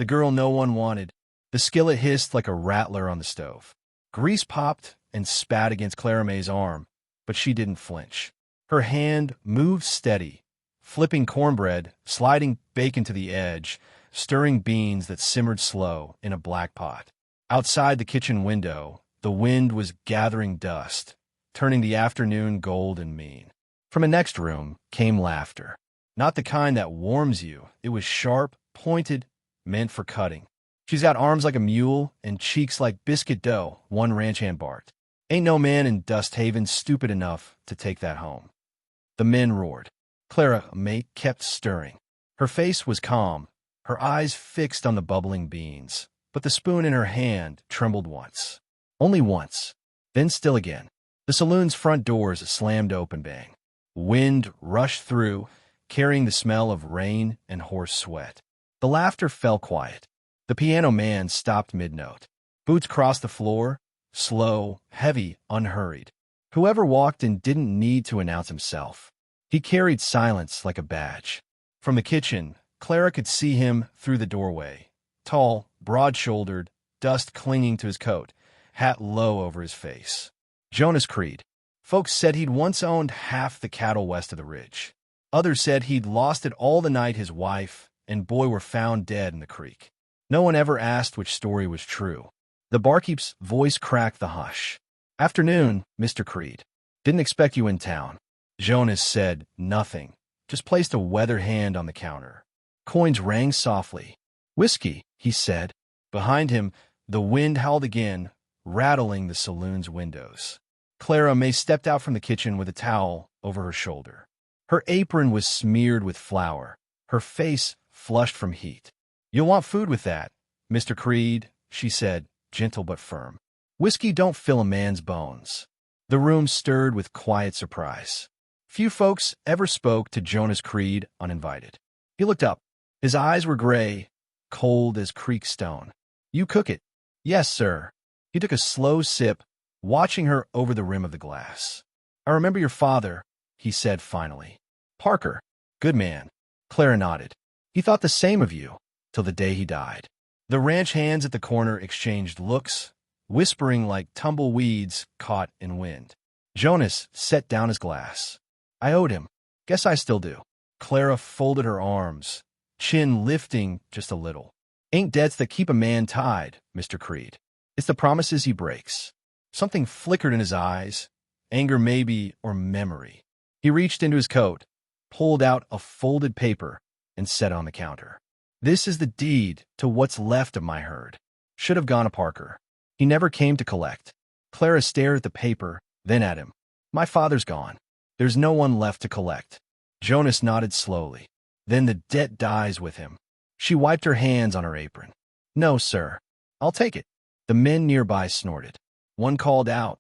the girl no one wanted. The skillet hissed like a rattler on the stove. Grease popped and spat against Clara May's arm, but she didn't flinch. Her hand moved steady, flipping cornbread, sliding bacon to the edge, stirring beans that simmered slow in a black pot. Outside the kitchen window, the wind was gathering dust, turning the afternoon gold and mean. From a next room came laughter. Not the kind that warms you. It was sharp, pointed, meant for cutting. "She's got arms like a mule and cheeks like biscuit dough," one ranch hand barked. "Ain't no man in Dust Haven stupid enough to take that home." The men roared. Clara May kept stirring. Her face was calm, her eyes fixed on the bubbling beans, but the spoon in her hand trembled once. Only once. Then still again. The saloon's front doors slammed open bang. Wind rushed through, carrying the smell of rain and horse sweat. The laughter fell quiet. The piano man stopped mid-note. Boots crossed the floor, slow, heavy, unhurried. Whoever walked in didn't need to announce himself. He carried silence like a badge. From the kitchen, Clara could see him through the doorway. Tall, broad-shouldered, dust clinging to his coat, hat low over his face. Jonas Creed. Folks said he'd once owned half the cattle west of the ridge. Others said he'd lost it all the night his wife and boy were found dead in the creek. No one ever asked which story was true. The barkeep's voice cracked the hush. "Afternoon, Mr. Creed. Didn't expect you in town." Jonas said nothing, just placed a weather hand on the counter. Coins rang softly. "Whiskey," he said. Behind him, the wind howled again, rattling the saloon's windows. Clara May stepped out from the kitchen with a towel over her shoulder. Her apron was smeared with flour, her face flushed from heat. "You'll want food with that, Mr. Creed," she said, gentle but firm. "Whiskey don't fill a man's bones." The room stirred with quiet surprise. Few folks ever spoke to Jonas Creed uninvited. He looked up. His eyes were gray, cold as creek stone. "You cook it?" "Yes, sir." He took a slow sip, watching her over the rim of the glass. "I remember your father," he said finally. "Parker. Good man." Clara nodded. "He thought the same of you, till the day he died." The ranch hands at the corner exchanged looks, whispering like tumbleweeds caught in wind. Jonas set down his glass. "I owed him. Guess I still do." Clara folded her arms, chin lifting just a little. "Ain't debts that keep a man tied, Mr. Creed. It's the promises he breaks." Something flickered in his eyes, anger maybe, or memory. He reached into his coat, pulled out a folded paper, and set on the counter. "This is the deed to what's left of my herd. Should have gone to Parker. He never came to collect." Clara stared at the paper, then at him. "My father's gone. There's no one left to collect." Jonas nodded slowly. "Then the debt dies with him." She wiped her hands on her apron. "No, sir. I'll take it." The men nearby snorted. One called out,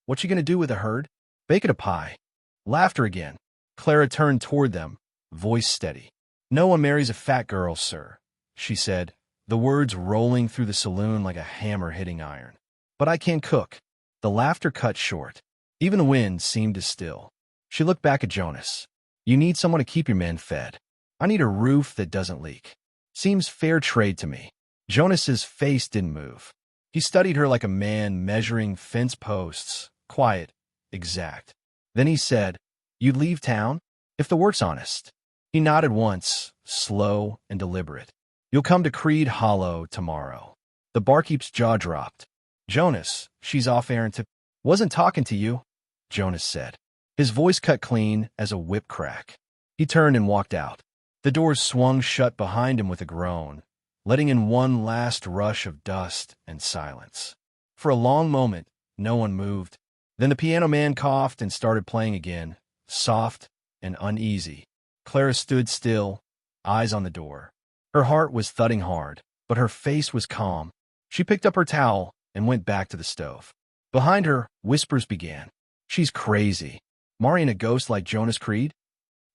"What you gonna do with the herd?" "Bake it a pie." Laughter again. Clara turned toward them, voice steady. "No one marries a fat girl, sir," she said, the words rolling through the saloon like a hammer hitting iron. "But I can cook." The laughter cut short. Even the wind seemed to still. She looked back at Jonas. "You need someone to keep your men fed. I need a roof that doesn't leak. Seems fair trade to me." Jonas's face didn't move. He studied her like a man measuring fence posts, quiet, exact. Then he said, "You'd leave town? If the work's honest." He nodded once, slow and deliberate. "You'll come to Creed Hollow tomorrow." The barkeep's jaw dropped. "Jonas, she's off errand to—" "Wasn't talking to you," Jonas said. His voice cut clean as a whip crack. He turned and walked out. The doors swung shut behind him with a groan, letting in one last rush of dust and silence. For a long moment, no one moved. Then the piano man coughed and started playing again, soft and uneasy. Clara stood still, eyes on the door. Her heart was thudding hard, but her face was calm. She picked up her towel and went back to the stove. Behind her, whispers began. "She's crazy. Marrying a ghost like Jonas Creed?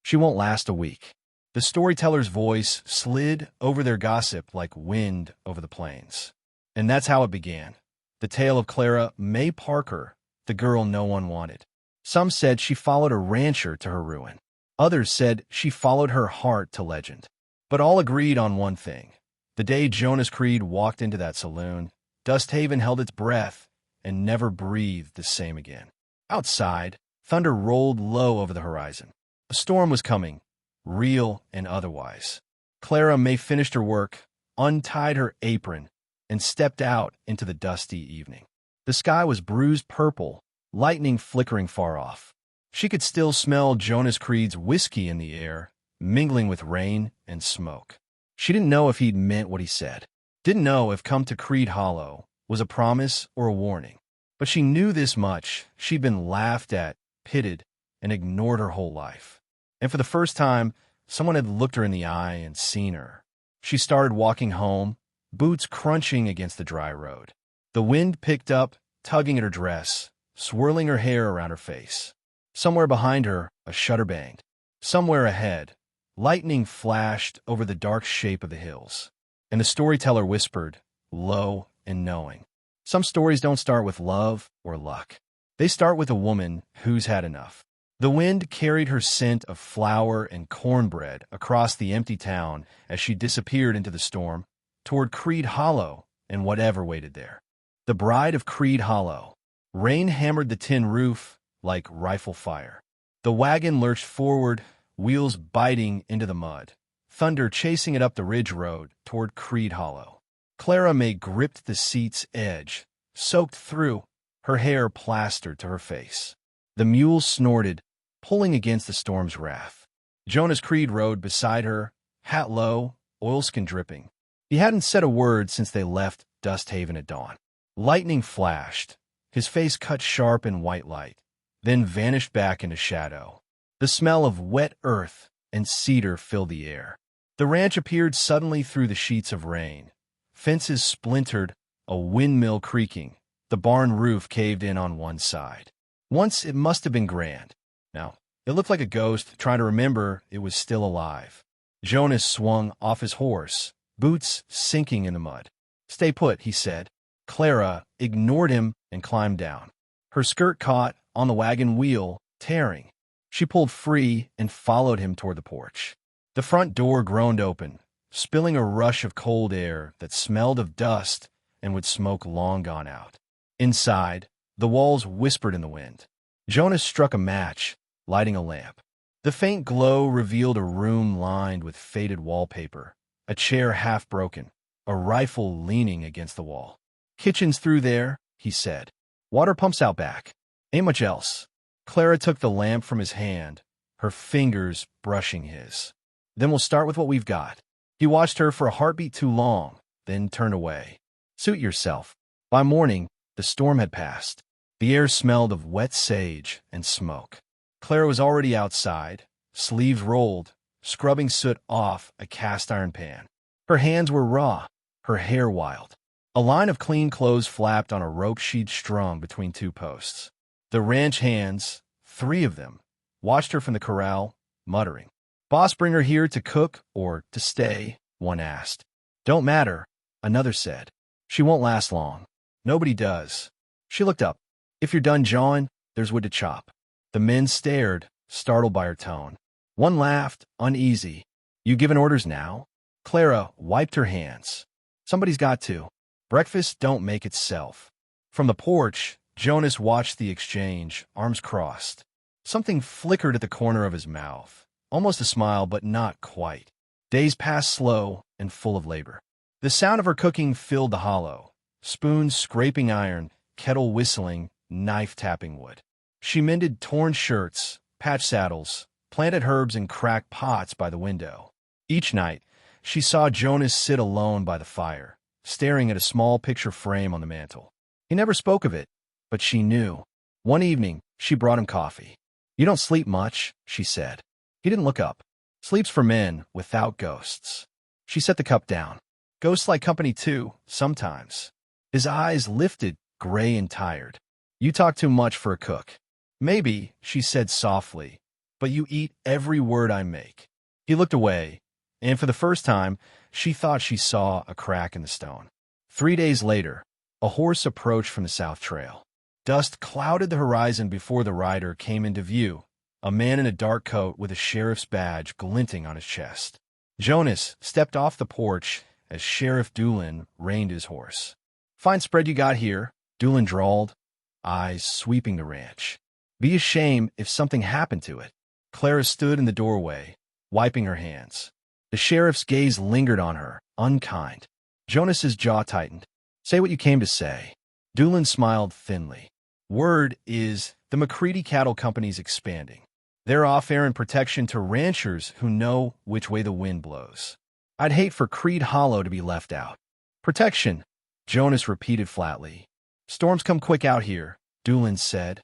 She won't last a week." The storyteller's voice slid over their gossip like wind over the plains. And that's how it began. The tale of Clara May Parker, the girl no one wanted. Some said she followed a rancher to her ruin. Others said she followed her heart to legend. But all agreed on one thing. The day Jonas Creed walked into that saloon, Dusthaven held its breath and never breathed the same again. Outside, thunder rolled low over the horizon. A storm was coming, real and otherwise. Clara May finished her work, untied her apron, and stepped out into the dusty evening. The sky was bruised purple, lightning flickering far off. She could still smell Jonas Creed's whiskey in the air, mingling with rain and smoke. She didn't know if he'd meant what he said. Didn't know if come to Creed Hollow was a promise or a warning. But she knew this much: she'd been laughed at, pitted, and ignored her whole life. And for the first time, someone had looked her in the eye and seen her. She started walking home, boots crunching against the dry road. The wind picked up, tugging at her dress, swirling her hair around her face. Somewhere behind her, a shutter banged. Somewhere ahead, lightning flashed over the dark shape of the hills. And the storyteller whispered, low and knowing, "Some stories don't start with love or luck. They start with a woman who's had enough." The wind carried her scent of flour and cornbread across the empty town as she disappeared into the storm, toward Creed Hollow and whatever waited there. The bride of Creed Hollow. Rain hammered the tin roof like rifle fire. The wagon lurched forward, wheels biting into the mud, thunder chasing it up the ridge road toward Creed Hollow. Clara May gripped the seat's edge, soaked through, her hair plastered to her face. The mule snorted, pulling against the storm's wrath. Jonas Creed rode beside her, hat low, oilskin dripping. He hadn't said a word since they left Dusthaven at dawn. Lightning flashed, his face cut sharp in white light, then vanished back into shadow. The smell of wet earth and cedar filled the air. The ranch appeared suddenly through the sheets of rain. Fences splintered, a windmill creaking. The barn roof caved in on one side. Once it must have been grand. Now, it looked like a ghost trying to remember it was still alive. Jonas swung off his horse, boots sinking in the mud. "Stay put," he said. Clara ignored him and climbed down. Her skirt caught on the wagon wheel, tearing. She pulled free and followed him toward the porch. The front door groaned open, spilling a rush of cold air that smelled of dust and would smoke long gone out. Inside, the walls whispered in the wind. Jonas struck a match, lighting a lamp. The faint glow revealed a room lined with faded wallpaper, a chair half broken, a rifle leaning against the wall. "Kitchen's through there," he said. "Water pumps out back. Ain't much else." Clara took the lamp from his hand, her fingers brushing his. "Then we'll start with what we've got." He watched her for a heartbeat too long, then turned away. "Suit yourself." By morning, the storm had passed. The air smelled of wet sage and smoke. Clara was already outside, sleeves rolled, scrubbing soot off a cast-iron pan. Her hands were raw, her hair wild. A line of clean clothes flapped on a rope she'd strung between two posts. The ranch hands, 3 of them, watched her from the corral, muttering. "Boss bring her here to cook or to stay?" one asked. "Don't matter," another said. "She won't last long. Nobody does." She looked up. "If you're done jawing, there's wood to chop." The men stared, startled by her tone. One laughed, uneasy. "You giving orders now?" Clara wiped her hands. "Somebody's got to. Breakfast don't make itself." From the porch, Jonas watched the exchange, arms crossed. Something flickered at the corner of his mouth. Almost a smile, but not quite. Days passed slow and full of labor. The sound of her cooking filled the hollow. Spoons scraping iron, kettle whistling, knife tapping wood. She mended torn shirts, patched saddles, planted herbs in cracked pots by the window. Each night, she saw Jonas sit alone by the fire, staring at a small picture frame on the mantel. He never spoke of it, but she knew. One evening, she brought him coffee. "You don't sleep much," she said. He didn't look up. "Sleep's for men without ghosts." She set the cup down. "Ghosts like company too, sometimes." His eyes lifted, gray and tired. "You talk too much for a cook." "Maybe," she said softly, "but you eat every word I make." He looked away, and for the first time, she thought she saw a crack in the stone. 3 days later, a horse approached from the south trail. Dust clouded the horizon before the rider came into view, a man in a dark coat with a sheriff's badge glinting on his chest. Jonas stepped off the porch as Sheriff Doolin reined his horse. "Fine spread you got here," Doolin drawled, eyes sweeping the ranch. "Be a shame if something happened to it." Clara stood in the doorway, wiping her hands. The sheriff's gaze lingered on her, unkind. Jonas's jaw tightened. "Say what you came to say." Doolin smiled thinly. "Word is the McCready Cattle Company's expanding. They're offering protection to ranchers who know which way the wind blows. I'd hate for Creed Hollow to be left out." "Protection," Jonas repeated flatly. "Storms come quick out here," Doolin said,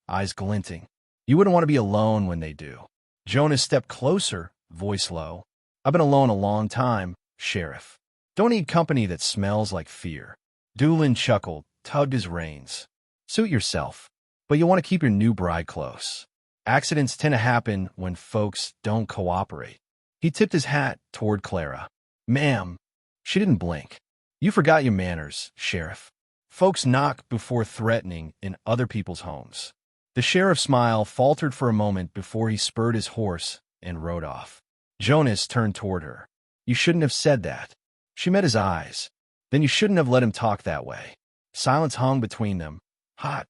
eyes glinting. "You wouldn't want to be alone when they do." Jonas stepped closer, voice low. "I've been alone a long time, Sheriff. Don't need company that smells like fear." Doolin chuckled, tugged his reins. "Suit yourself, but you want to keep your new bride close. Accidents tend to happen when folks don't cooperate." He tipped his hat toward Clara. "Ma'am." She didn't blink. "You forgot your manners, Sheriff. Folks knock before threatening in other people's homes." The sheriff's smile faltered for a moment before he spurred his horse and rode off. Jonas turned toward her. "You shouldn't have said that." She met his eyes. "Then you shouldn't have let him talk that way." Silence hung between them, hot,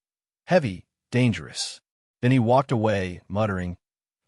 heavy, dangerous. Then he walked away, muttering,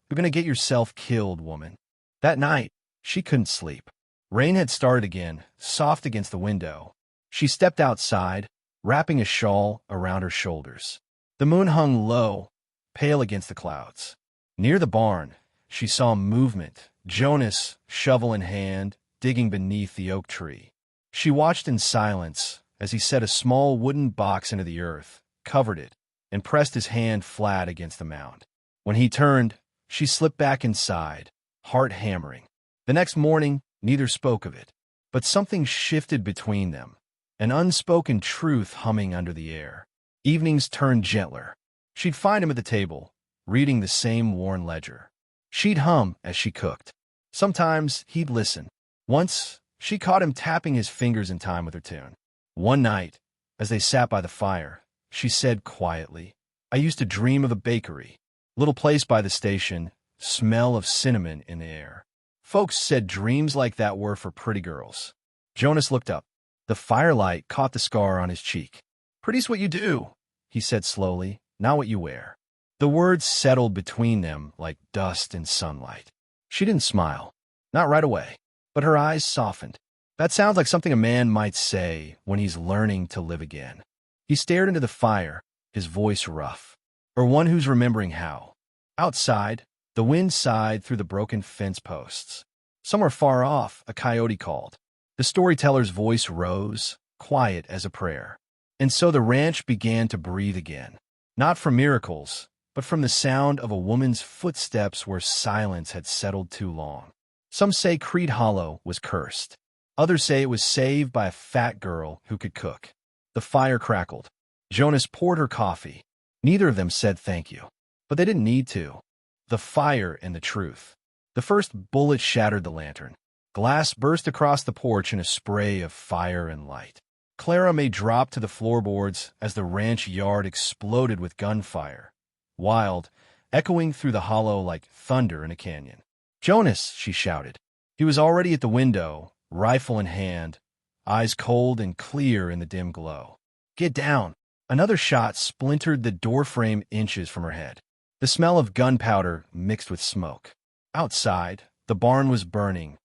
"You're going to get yourself killed, woman." That night, she couldn't sleep. Rain had started again, soft against the window. She stepped outside, wrapping a shawl around her shoulders. The moon hung low, pale against the clouds. Near the barn, she saw movement, Jonas, shovel in hand, digging beneath the oak tree. She watched in silence as he set a small wooden box into the earth, covered it, and pressed his hand flat against the mound. When he turned, she slipped back inside, heart hammering. The next morning, neither spoke of it, but something shifted between them, an unspoken truth humming under the air. Evenings turned gentler. She'd find him at the table, reading the same worn ledger. She'd hum as she cooked. Sometimes he'd listen. Once, she caught him tapping his fingers in time with her tune. One night, as they sat by the fire, she said quietly, "I used to dream of a bakery. Little place by the station, smell of cinnamon in the air." Folks said dreams like that were for pretty girls. Jonas looked up. The firelight caught the scar on his cheek. "Pretty's what you do," he said slowly, "not what you wear." The words settled between them like dust in sunlight. She didn't smile. Not right away, but her eyes softened. "That sounds like something a man might say when he's learning to live again." He stared into the fire, his voice rough. "Or one who's remembering how." Outside, the wind sighed through the broken fence posts. Somewhere far off, a coyote called. The storyteller's voice rose, quiet as a prayer. And so the ranch began to breathe again. Not from miracles, but from the sound of a woman's footsteps where silence had settled too long. Some say Creed Hollow was cursed. Others say it was saved by a fat girl who could cook. The fire crackled. Jonas poured her coffee. Neither of them said thank you. But they didn't need to. The fire and the truth. The first bullet shattered the lantern. Glass burst across the porch in a spray of fire and light. Clara may drop to the floorboards as the ranch yard exploded with gunfire, wild, echoing through the hollow like thunder in a canyon. "Jonas!" she shouted. He was already at the window, rifle in hand, eyes cold and clear in the dim glow. "Get down!" Another shot splintered the doorframe inches from her head. The smell of gunpowder mixed with smoke. Outside, the barn was burning,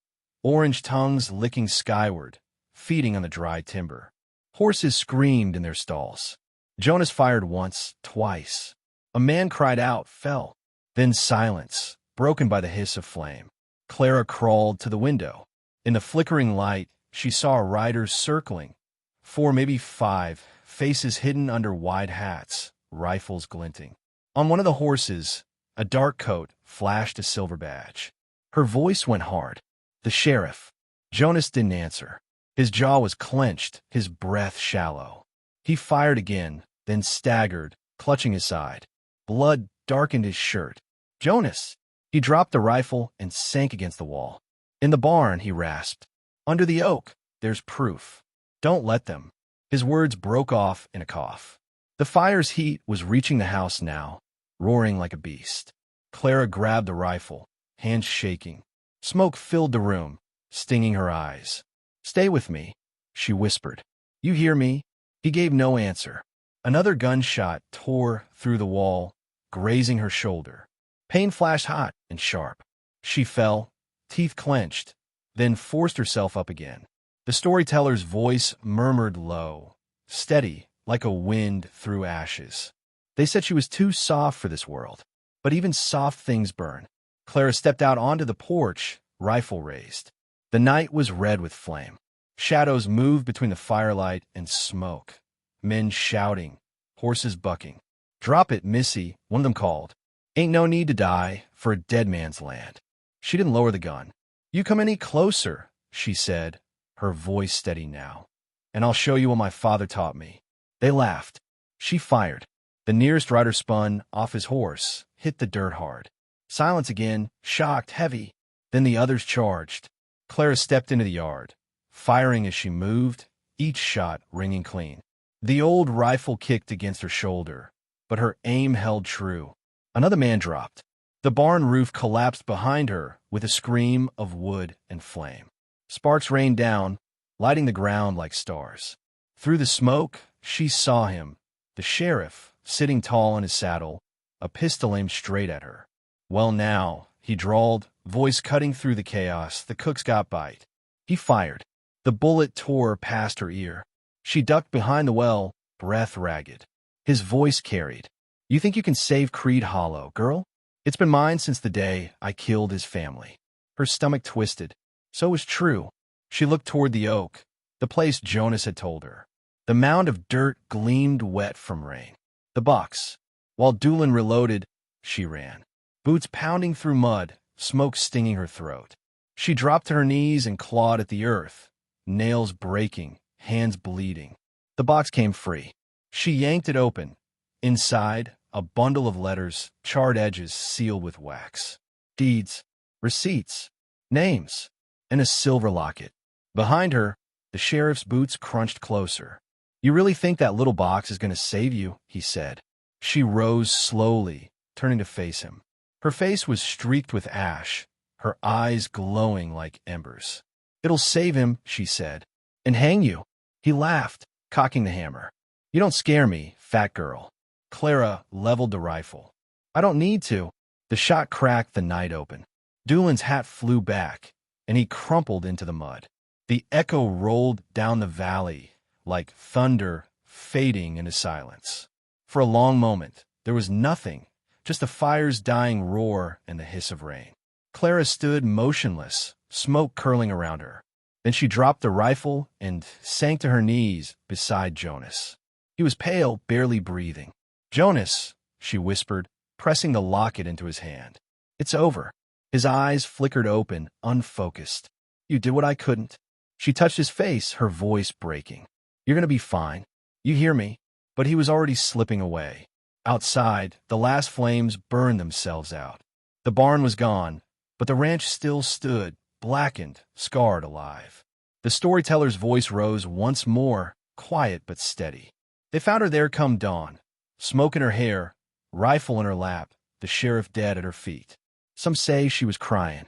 orange tongues licking skyward, feeding on the dry timber. Horses screamed in their stalls. Jonas fired once, twice. A man cried out, fell. Then silence, broken by the hiss of flame. Clara crawled to the window. In the flickering light, she saw riders circling. 4, maybe 5, faces hidden under wide hats, rifles glinting. On one of the horses, a dark coat flashed a silver badge. Her voice went hard. "The sheriff." Jonas didn't answer. His jaw was clenched, his breath shallow. He fired again, then staggered, clutching his side. Blood darkened his shirt. "Jonas!" He dropped the rifle and sank against the wall. "In the barn," he rasped. "Under the oak. There's proof. Don't let them." His words broke off in a cough. The fire's heat was reaching the house now, roaring like a beast. Clara grabbed the rifle, hands shaking. Smoke filled the room, stinging her eyes. Stay with me, she whispered. You hear me? He gave no answer. Another gunshot tore through the wall, grazing her shoulder. Pain flashed hot and sharp. She fell, teeth clenched, then forced herself up again. The storyteller's voice murmured low, steady, like a wind through ashes. They said she was too soft for this world, but even soft things burn. Clara stepped out onto the porch, rifle raised. The night was red with flame. Shadows moved between the firelight and smoke. Men shouting, horses bucking. Drop it, Missy, one of them called. Ain't no need to die for a dead man's land. She didn't lower the gun. You come any closer, she said, her voice steady now, and I'll show you what my father taught me. They laughed. She fired. The nearest rider spun off his horse, hit the dirt hard. Silence again, shocked, heavy. Then the others charged. Clara stepped into the yard, firing as she moved, each shot ringing clean. The old rifle kicked against her shoulder, but her aim held true. Another man dropped. The barn roof collapsed behind her with a scream of wood and flame. Sparks rained down, lighting the ground like stars. Through the smoke, she saw him, the sheriff, sitting tall in his saddle, a pistol aimed straight at her. Well now, he drawled, voice cutting through the chaos, the cook's got bite. He fired. The bullet tore past her ear. She ducked behind the well, breath ragged. His voice carried. You think you can save Creed Hollow, girl? It's been mine since the day I killed his family. Her stomach twisted. So it was true. She looked toward the oak, the place Jonas had told her. The mound of dirt gleamed wet from rain. The box. While Doolin reloaded, she ran. Boots pounding through mud, smoke stinging her throat. She dropped to her knees and clawed at the earth, nails breaking, hands bleeding. The box came free. She yanked it open. Inside, a bundle of letters, charred edges sealed with wax. Deeds, receipts, names, and a silver locket. Behind her, the sheriff's boots crunched closer. You really think that little box is going to save you? He said. She rose slowly, turning to face him. Her face was streaked with ash, her eyes glowing like embers. It'll save him, she said. And hang you. He laughed, cocking the hammer. You don't scare me, fat girl. Clara leveled the rifle. I don't need to. The shot cracked the night open. Doolin's hat flew back, and he crumpled into the mud. The echo rolled down the valley, like thunder fading into silence. For a long moment, there was nothing, just the fire's dying roar and the hiss of rain. Clara stood motionless, smoke curling around her. Then she dropped the rifle and sank to her knees beside Jonas. He was pale, barely breathing. Jonas, she whispered, pressing the locket into his hand. It's over. His eyes flickered open, unfocused. You did what I couldn't. She touched his face, her voice breaking. You're going to be fine. You hear me? But he was already slipping away. Outside, the last flames burned themselves out. The barn was gone, but the ranch still stood, blackened, scarred alive. The storyteller's voice rose once more, quiet but steady. They found her there come dawn, smoke in her hair, rifle in her lap, the sheriff dead at her feet. Some say she was crying.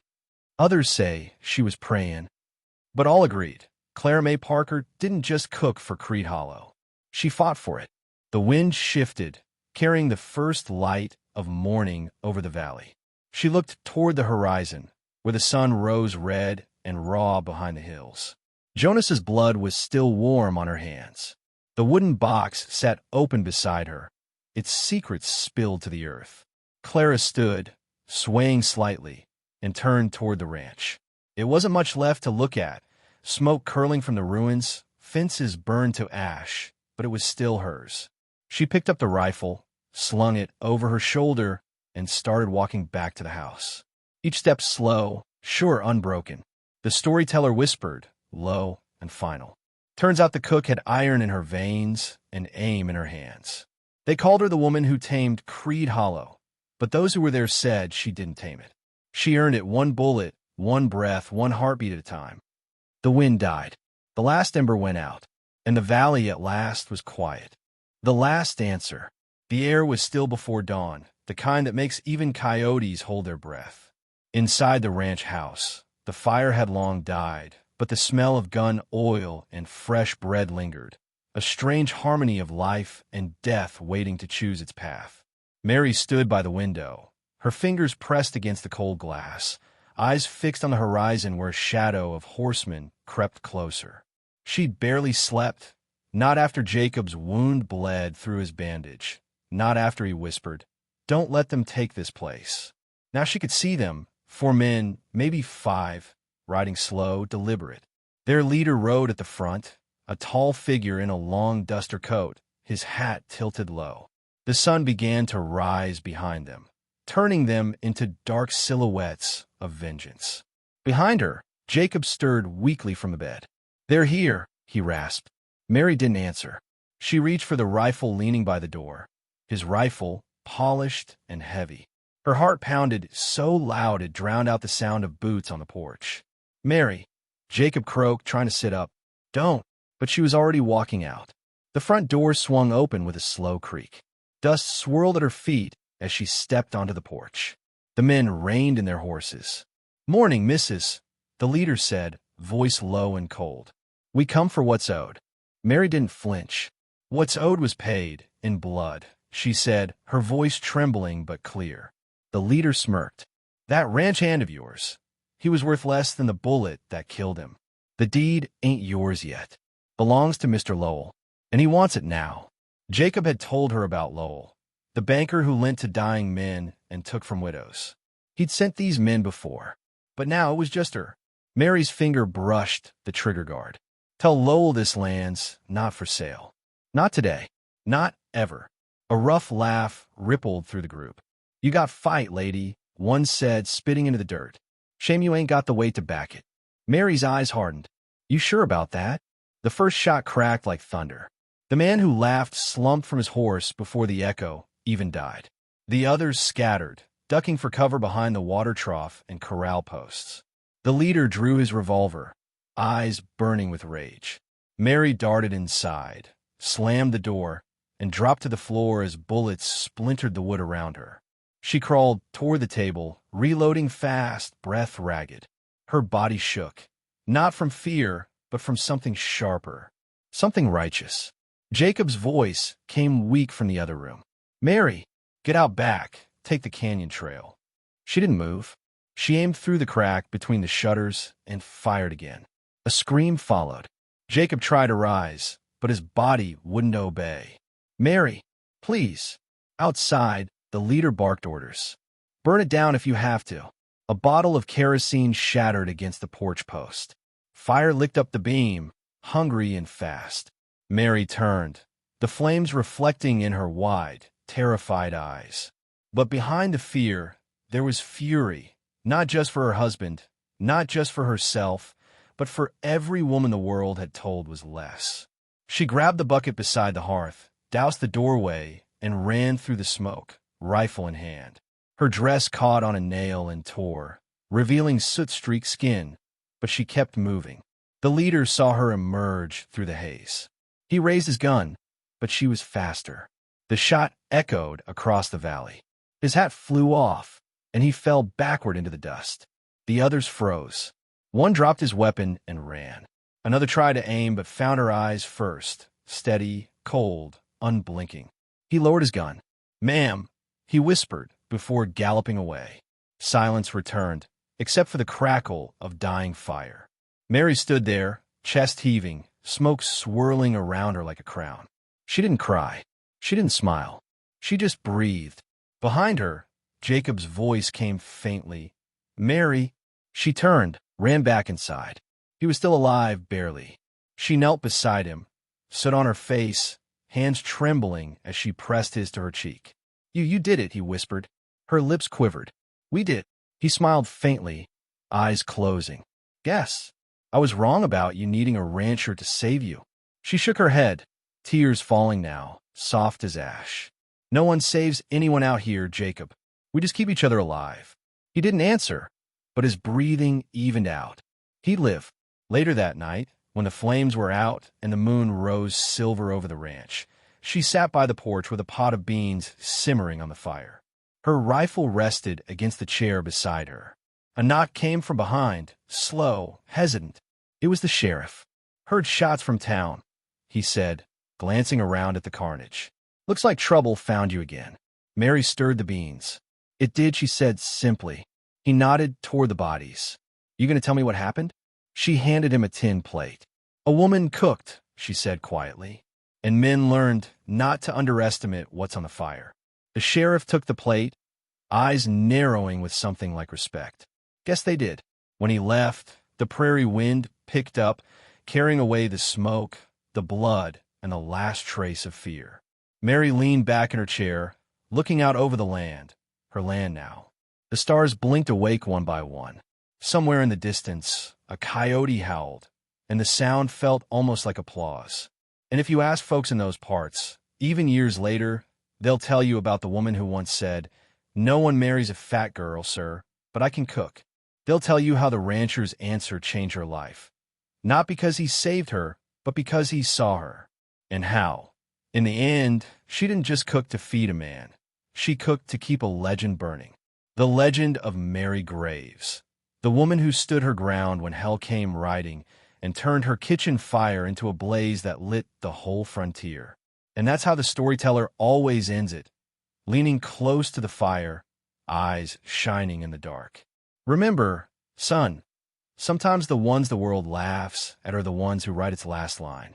Others say she was praying. But all agreed, Clara May Parker didn't just cook for Creed Hollow. She fought for it. The wind shifted, carrying the first light of morning over the valley. She looked toward the horizon, where the sun rose red and raw behind the hills. Jonas's blood was still warm on her hands. The wooden box sat open beside her, its secrets spilled to the earth. Clara stood, swaying slightly, and turned toward the ranch. It wasn't much left to look at, smoke curling from the ruins, fences burned to ash, but it was still hers. She picked up the rifle, slung it over her shoulder, and started walking back to the house. Each step slow, sure unbroken. The storyteller whispered, low and final. Turns out the cook had iron in her veins and aim in her hands. They called her the woman who tamed Creed Hollow, but those who were there said she didn't tame it. She earned it one bullet, one breath, one heartbeat at a time. The wind died. The last ember went out, and the valley at last was quiet. The last answer. The air was still before dawn, the kind that makes even coyotes hold their breath. Inside the ranch house, the fire had long died, but the smell of gun oil and fresh bread lingered, a strange harmony of life and death waiting to choose its path. Mary stood by the window, her fingers pressed against the cold glass, eyes fixed on the horizon where a shadow of horsemen crept closer. She'd barely slept, not after Jacob's wound bled through his bandage, not after he whispered, "Don't let them take this place." Now she could see them, 4 men, maybe 5, riding slow, deliberate. Their leader rode at the front, a tall figure in a long duster coat, his hat tilted low. The sun began to rise behind them, turning them into dark silhouettes of vengeance. Behind her, Jacob stirred weakly from the bed. "They're here," he rasped. Mary didn't answer. She reached for the rifle leaning by the door. His rifle, polished and heavy. Her heart pounded so loud it drowned out the sound of boots on the porch. "Mary," Jacob croaked, trying to sit up. "Don't." But she was already walking out. The front door swung open with a slow creak. Dust swirled at her feet as she stepped onto the porch. The men reined in their horses. "Morning, missus," the leader said, voice low and cold. "We come for what's owed." Mary didn't flinch. "What's owed was paid, in blood," she said, her voice trembling but clear. The leader smirked. "That ranch hand of yours, he was worth less than the bullet that killed him. The deed ain't yours yet. Belongs to Mr. Lowell, and he wants it now." Jacob had told her about Lowell, the banker who lent to dying men and took from widows. He'd sent these men before, but now it was just her. Mary's finger brushed the trigger guard. "Tell Lowell this land's not for sale. Not today. Not ever." A rough laugh rippled through the group. "You got fight, lady," one said, spitting into the dirt. "Shame you ain't got the weight to back it." Mary's eyes hardened. "You sure about that?" The first shot cracked like thunder. The man who laughed slumped from his horse before the echo even died. The others scattered, ducking for cover behind the water trough and corral posts. The leader drew his revolver, eyes burning with rage. Mary darted inside, slammed the door, and dropped to the floor as bullets splintered the wood around her. She crawled toward the table, reloading fast, breath ragged. Her body shook, not from fear, but from something sharper, something righteous. Jacob's voice came weak from the other room. "Mary, get out back, take the canyon trail." She didn't move. She aimed through the crack between the shutters and fired again. A scream followed. Jacob tried to rise, but his body wouldn't obey. "Mary, please." Outside, the leader barked orders. "Burn it down if you have to." A bottle of kerosene shattered against the porch post. Fire licked up the beam, hungry and fast. Mary turned, the flames reflecting in her wide, terrified eyes. But behind the fear, there was fury, not just for her husband, not just for herself, but for every woman the world had told was less. She grabbed the bucket beside the hearth, doused the doorway, and ran through the smoke, rifle in hand. Her dress caught on a nail and tore, revealing soot-streaked skin, but she kept moving. The leader saw her emerge through the haze. He raised his gun, but she was faster. The shot echoed across the valley. His hat flew off, and he fell backward into the dust. The others froze. One dropped his weapon and ran. Another tried to aim but found her eyes first, steady, cold, unblinking. He lowered his gun. "Ma'am," he whispered before galloping away. Silence returned, except for the crackle of dying fire. Mary stood there, chest heaving, smoke swirling around her like a crown. She didn't cry. She didn't smile. She just breathed. Behind her, Jacob's voice came faintly. "Mary." She turned, ran back inside. He was still alive, barely. She knelt beside him, stood on her face, hands trembling as she pressed his to her cheek. You did it," he whispered. Her lips quivered. "We did." He smiled faintly, eyes closing. "Yes. I was wrong about you needing a rancher to save you." She shook her head, tears falling now, soft as ash. "No one saves anyone out here, Jacob. We just keep each other alive." He didn't answer, but his breathing evened out. He'd live. Later that night, when the flames were out and the moon rose silver over the ranch, she sat by the porch with a pot of beans simmering on the fire. Her rifle rested against the chair beside her. A knock came from behind, slow, hesitant. It was the sheriff. "Heard shots from town," he said, glancing around at the carnage. "Looks like trouble found you again." Mary stirred the beans. "It did," she said simply. He nodded toward the bodies. "You gonna tell me what happened?" She handed him a tin plate. "A woman cooked," she said quietly, "and men learned not to underestimate what's on the fire." The sheriff took the plate, eyes narrowing with something like respect. "Guess they did." When he left, the prairie wind picked up, carrying away the smoke, the blood, and the last trace of fear. Mary leaned back in her chair, looking out over the land, her land now. The stars blinked awake one by one. Somewhere in the distance, a coyote howled, and the sound felt almost like applause. And if you ask folks in those parts, even years later, they'll tell you about the woman who once said, "No one marries a fat girl, sir, but I can cook." They'll tell you how the rancher's answer changed her life. Not because he saved her, but because he saw her. And how, in the end, she didn't just cook to feed a man. She cooked to keep a legend burning. The legend of Mary Graves. The woman who stood her ground when hell came riding and turned her kitchen fire into a blaze that lit the whole frontier. And that's how the storyteller always ends it, leaning close to the fire, eyes shining in the dark. Remember, son, sometimes the ones the world laughs at are the ones who write its last line.